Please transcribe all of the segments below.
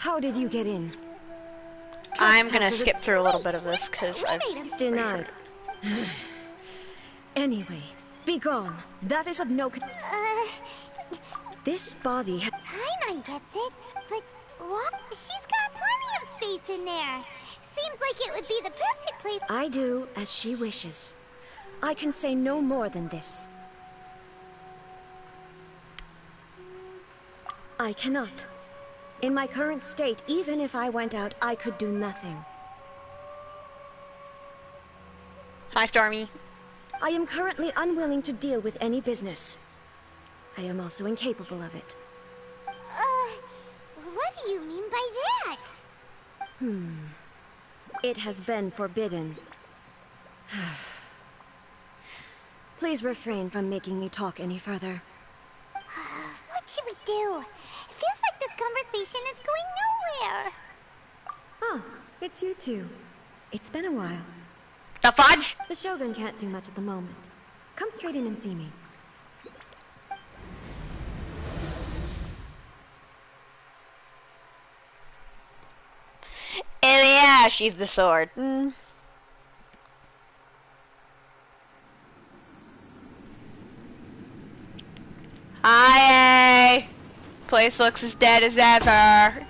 How did you get in? I'm gonna skip through a little bit of this because I've denied. Anyway, be gone. That is of no This body Paimon gets it, but what? She's got plenty of space in there. Seems like it would be the perfect place. I do as she wishes. I can say no more than this. I cannot. In my current state, even if I went out, I could do nothing. Hi, Stormy. I am currently unwilling to deal with any business. I am also incapable of it. What do you mean by that? It has been forbidden. Please refrain from making me talk any further. What should we do? It feels like this conversation is going nowhere. Oh, it's you two. It's been a while. The fudge? The Shogun can't do much at the moment. Come straight in and see me. Oh yeah, she's the sword. Hi. Place looks as dead as ever.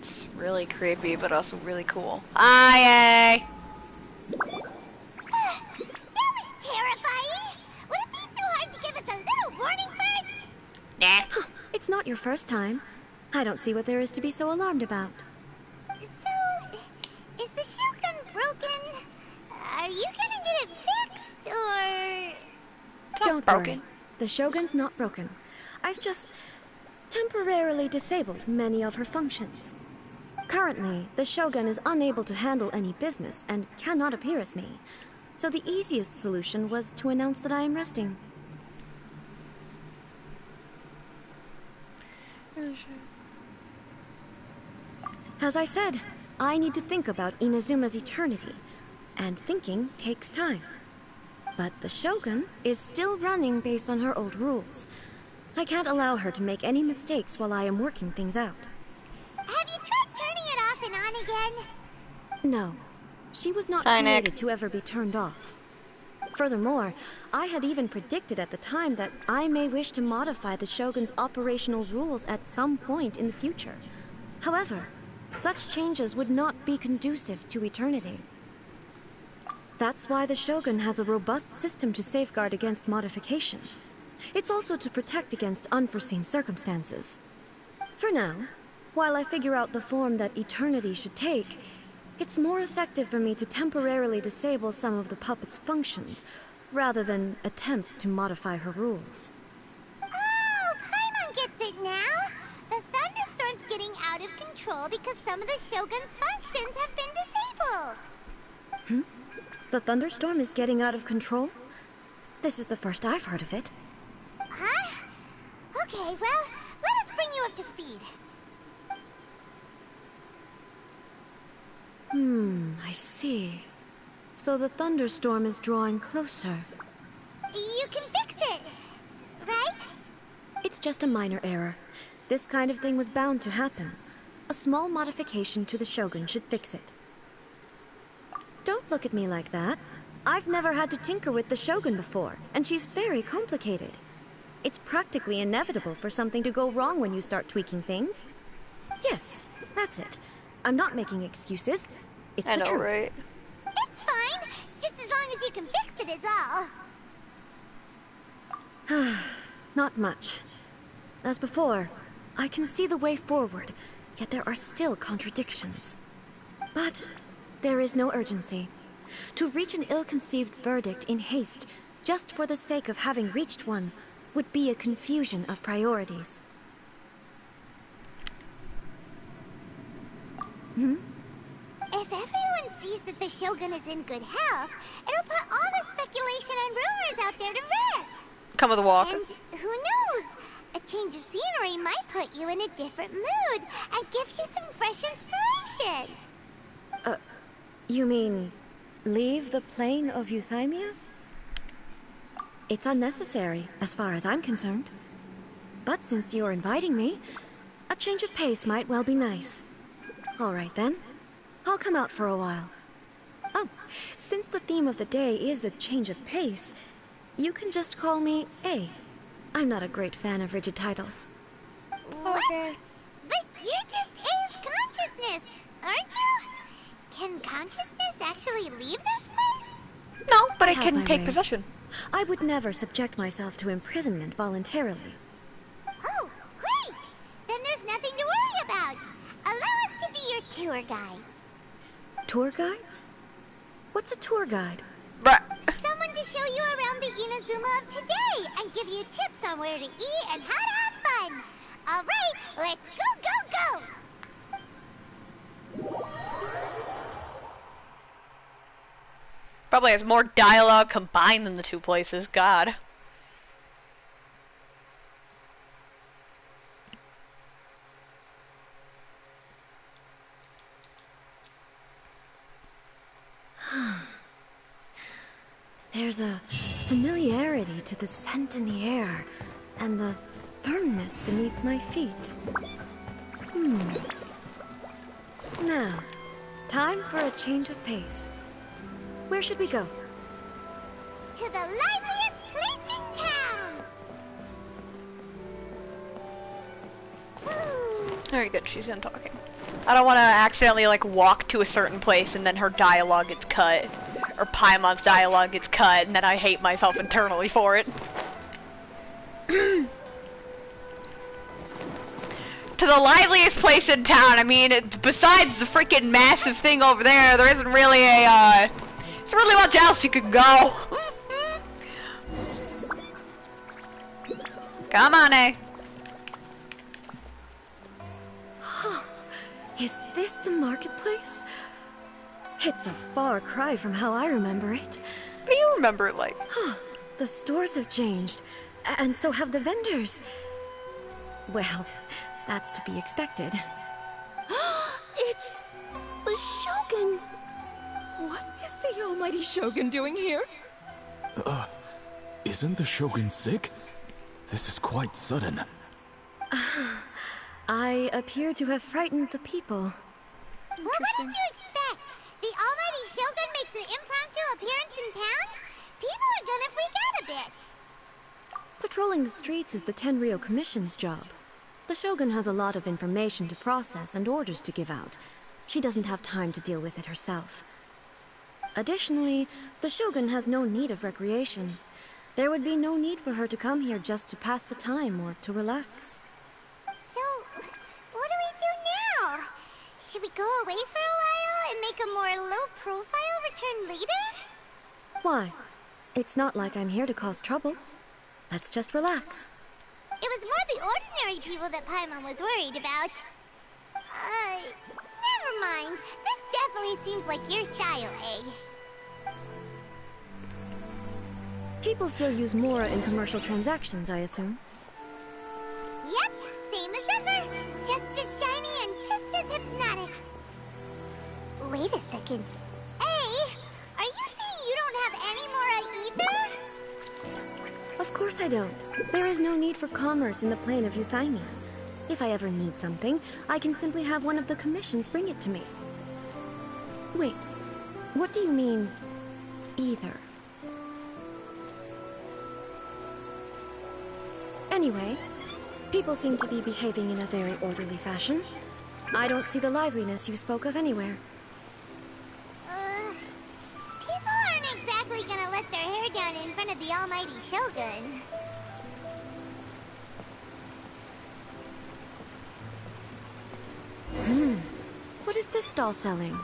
It's really creepy, but also really cool. Hi. That was terrifying. Would it be so hard to give us a little warning first? Nah. It's not your first time. I don't see what there is to be so alarmed about. So, is the Shogun broken? Are you gonna get it fixed, or...? Don't worry. The Shogun's not broken. I've just temporarily disabled many of her functions. Currently, the Shogun is unable to handle any business and cannot appear as me. So the easiest solution was to announce that I am resting. As I said, I need to think about Inazuma's eternity, and thinking takes time. But the Shogun is still running based on her old rules. I can't allow her to make any mistakes while I am working things out. Have you tried turning it off and on again? No, she was not Hi, created Nick. to ever be turned off. Furthermore, I had even predicted at the time that I may wish to modify the Shogun's operational rules at some point in the future. However, such changes would not be conducive to eternity. That's why the Shogun has a robust system to safeguard against modification. It's also to protect against unforeseen circumstances. For now, while I figure out the form that eternity should take, it's more effective for me to temporarily disable some of the puppet's functions, rather than attempt to modify her rules. Oh, Paimon gets it now. The thunderstorm's getting out of control because some of the Shogun's functions have been disabled. The thunderstorm is getting out of control? This is the first I've heard of it. Huh? Okay, well, let us bring you up to speed. I see. So the thunderstorm is drawing closer. You can fix it, right? It's just a minor error. This kind of thing was bound to happen. A small modification to the Shogun should fix it. Don't look at me like that. I've never had to tinker with the Shogun before, and she's very complicated. It's practically inevitable for something to go wrong when you start tweaking things. Yes, that's it. I'm not making excuses. It's I the know, truth. right? It's fine, just as long as you can fix it is all. Not much. As before, I can see the way forward, yet there are still contradictions. But there is no urgency. To reach an ill-conceived verdict in haste, just for the sake of having reached one, would be a confusion of priorities. If everyone sees that the Shogun is in good health, it'll put all the speculation and rumors out there to rest. Come with a walk. And who knows? A change of scenery might put you in a different mood and give you some fresh inspiration. You mean, leave the plane of Euthymia? It's unnecessary, as far as I'm concerned. But since you're inviting me, a change of pace might well be nice. All right then. I'll come out for a while. Oh, since the theme of the day is a change of pace, you can just call me A. I'm not a great fan of rigid titles. What? Okay. But you're just A's consciousness, aren't you? Can consciousness actually leave this place? No, but I it have can my take ways. possession. I would never subject myself to imprisonment voluntarily. Oh, great! Then there's nothing to worry about. Allow us to be your tour guides. Tour guides? What's a tour guide? Bruh. Someone to show you around the Inazuma of today and give you tips on where to eat and how to have fun. All right, let's go, go, go! Probably has more dialogue combined than the two places. God. There's a familiarity to the scent in the air, and the firmness beneath my feet. Now, time for a change of pace. Where should we go? To the liveliest place in town! Very good, she's done talking. I don't want to accidentally, like, walk to a certain place and then her dialogue gets cut. Or Paimon's dialogue gets cut, and then I hate myself internally for it. To the liveliest place in town, I mean, besides the freaking massive thing over there, there isn't really a, there's really much else you could go. Come on, eh? Is this the marketplace? It's a far cry from how I remember it. What do you remember it like? The stores have changed, and so have the vendors. Well, that's to be expected. It's the Shogun! What is the almighty Shogun doing here? Isn't the Shogun sick? This is quite sudden. I appear to have frightened the people. Well, what did you expect? The almighty Shogun makes an impromptu appearance in town? People are gonna freak out a bit. Patrolling the streets is the Tenryou Commission's job. The Shogun has a lot of information to process and orders to give out. She doesn't have time to deal with it herself. Additionally, the Shogun has no need of recreation. There would be no need for her to come here just to pass the time or to relax. So, what do we do now? Should we go away for a while and make a more low-profile return later? Why? It's not like I'm here to cause trouble. Let's just relax. It was more the ordinary people that Paimon was worried about. Never mind. This definitely seems like your style, eh? People still use Mora in commercial transactions, I assume. Yep, same as ever. Just as shiny and just as hypnotic. Wait a second. Hey, are you saying you don't have any Mora either? Of course I don't. There is no need for commerce in the plane of Euthymia. If I ever need something, I can simply have one of the commissions bring it to me. Wait, what do you mean, either? Anyway, people seem to be behaving in a very orderly fashion. I don't see the liveliness you spoke of anywhere. People aren't exactly gonna let their hair down in front of the almighty Shogun. What is this stall selling?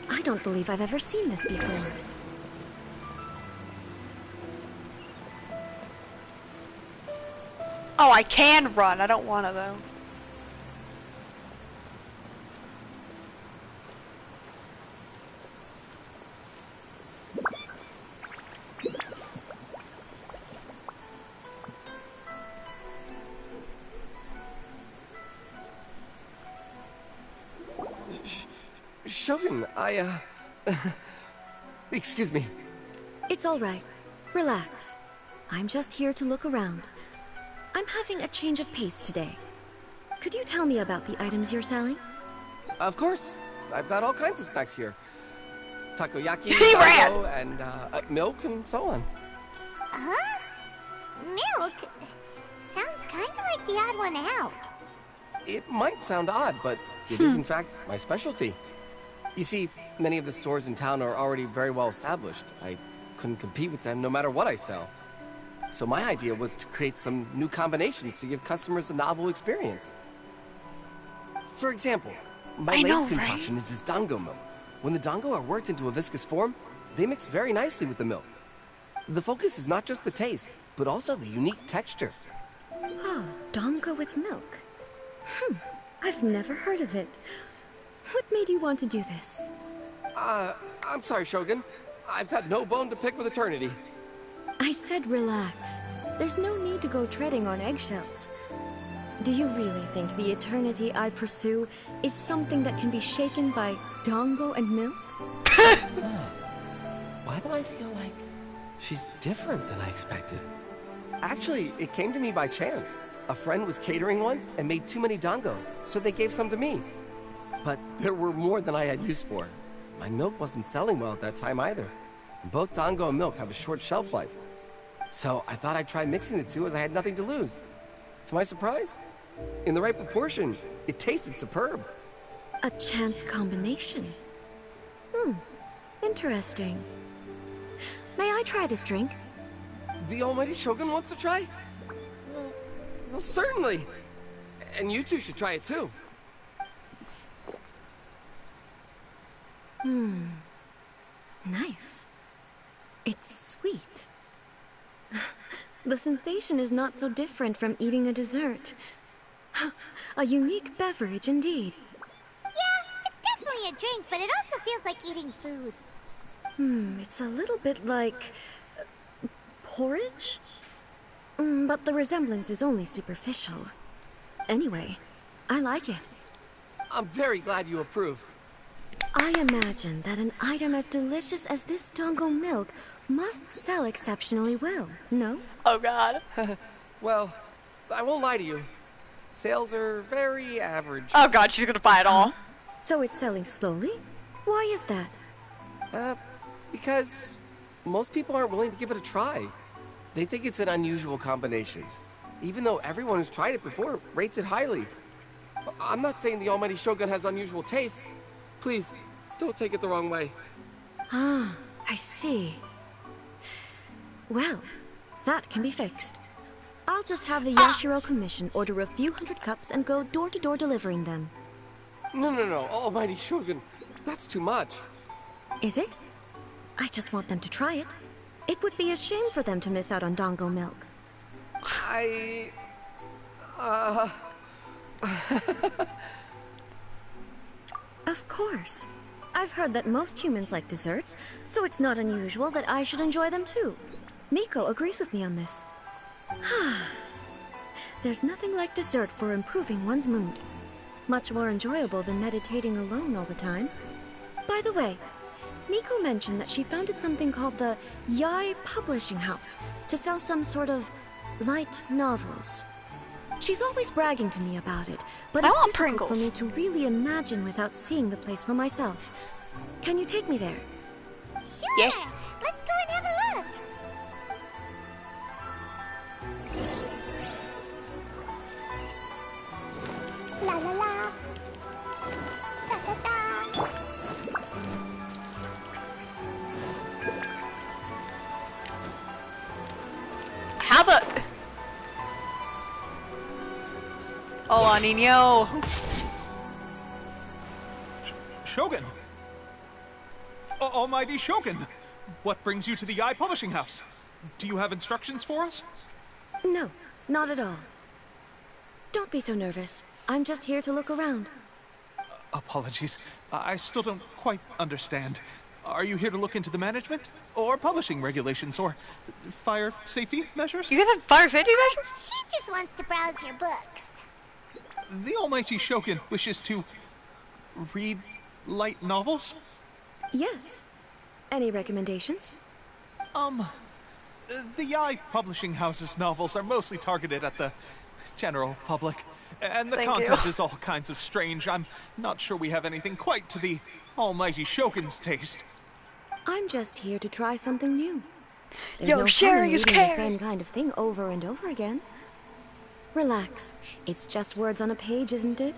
I don't believe I've ever seen this before. Oh, I can run. I don't want to, though. Shogun, excuse me. It's all right. Relax. I'm just here to look around. I'm having a change of pace today. Could you tell me about the items you're selling? Of course. I've got all kinds of snacks here. Takoyaki, He ran! taco, and milk, and so on. Huh? Milk? Sounds kind of like the odd one out. It might sound odd, but it is in fact my specialty. You see, many of the stores in town are already very well established. I couldn't compete with them no matter what I sell. So my idea was to create some new combinations to give customers a novel experience. For example, my latest concoction is this dango milk. When the dango are worked into a viscous form, they mix very nicely with the milk. The focus is not just the taste, but also the unique texture. Oh, dango with milk. I've never heard of it. What made you want to do this? I'm sorry, Shogun. I've got no bone to pick with eternity. I said relax. There's no need to go treading on eggshells. Do you really think the eternity I pursue is something that can be shaken by dango and milk? Why do I feel like she's different than I expected? Actually, it came to me by chance. A friend was catering once and made too many dango, so they gave some to me. But there were more than I had use for. My milk wasn't selling well at that time either. Both dango and milk have a short shelf life. So I thought I'd try mixing the two as I had nothing to lose. To my surprise, in the right proportion, it tasted superb. A chance combination. Interesting. May I try this drink? The almighty Shogun wants to try? Well, certainly. And you two should try it too. Nice. It's sweet. The sensation is not so different from eating a dessert. A unique beverage indeed. Yeah, it's definitely a drink, but it also feels like eating food. It's a little bit like porridge? But the resemblance is only superficial. Anyway, I like it. I'm very glad you approve. I imagine that an item as delicious as this dango milk must sell exceptionally well, no? Oh god. Well, I won't lie to you. Sales are very average. Oh god, she's gonna buy it all. So it's selling slowly? Why is that? Because most people aren't willing to give it a try. They think it's an unusual combination, even though everyone who's tried it before rates it highly. I'm not saying the almighty Shogun has unusual taste. Please, don't take it the wrong way. Ah, I see. Well, that can be fixed. I'll just have the Yashiro Commission order a few hundred cups and go door-to-door delivering them. No, almighty Shogun, that's too much. Is it? I just want them to try it. It would be a shame for them to miss out on dango milk. Of course. I've heard that most humans like desserts, so it's not unusual that I should enjoy them too. Miko agrees with me on this. There's nothing like dessert for improving one's mood. Much more enjoyable than meditating alone all the time. By the way, Miko mentioned that she founded something called the Yai Publishing House to sell some sort of light novels. She's always bragging to me about it, but it's difficult for me to really imagine without seeing the place for myself. Can you take me there? Sure! Yeah. Let's go and have a look! La la la! Da da da! How the... Hola, niño. Shogun! Almighty Shogun! What brings you to the Yai Publishing House? Do you have instructions for us? No, not at all. Don't be so nervous. I'm just here to look around. Apologies. I still don't quite understand. Are you here to look into the management? Or publishing regulations? Or fire safety measures? You guys have fire safety measures? She just wants to browse your books. The Almighty Shogun wishes to... read light novels? Yes. Any recommendations? The Yai Publishing House's novels are mostly targeted at the general public, and the Thank you. content is all kinds of strange. I'm not sure we have anything quite to the almighty Shogun's taste. I'm just here to try something new. There's Yo, no fun in sharing is reading the caring. same kind of thing over and over again. Relax. It's just words on a page, isn't it?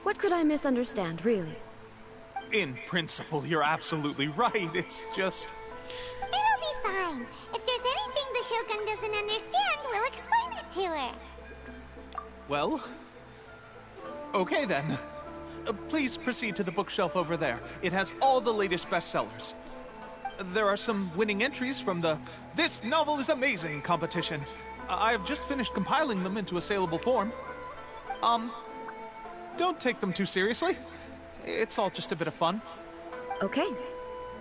What could I misunderstand, really? In principle, you're absolutely right. It's just... It'll be fine. If there's anything the Shogun doesn't understand, we'll explain it to her. Well... Okay then. Please proceed to the bookshelf over there. It has all the latest bestsellers. There are some winning entries from the This Novel is Amazing competition. I've just finished compiling them into a saleable form. Don't take them too seriously. It's all just a bit of fun. Okay,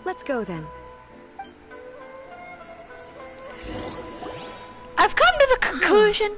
let's go then. I've come to the conclusion